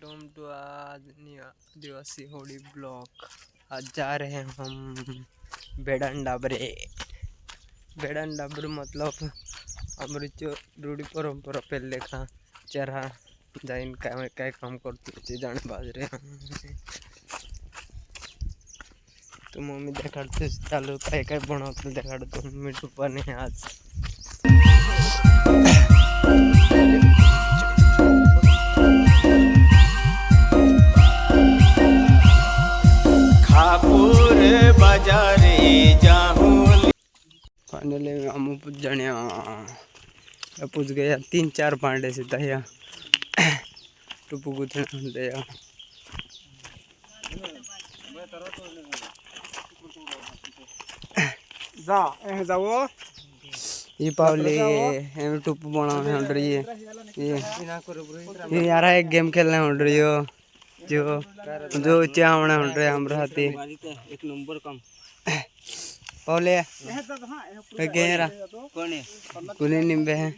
Welcome to Adivasi Holi block. आज जा रहे हैं हम बेड़न डाबरे मतलब हमारी जो रूढ़ी परंपरा पहले का चरा जाइन काय काम करते जाने बाज रहे हैं। तो मम्मी देखाते चालू काय बनाते देखाते मम्मी टूपा नहीं आज फाइनली हम पूछ जाने पूछ गया 3-4 पांडे से दया टुपू गुथने दया जा ए जाओ ये पावली हम टुपू बना है ऑर्डर ये यार एक गेम खेलने ऑर्डर जो चावना ऑर्डर हम रहते एक नंबर कम पावले है गेरा कौन है कुले निम्बे है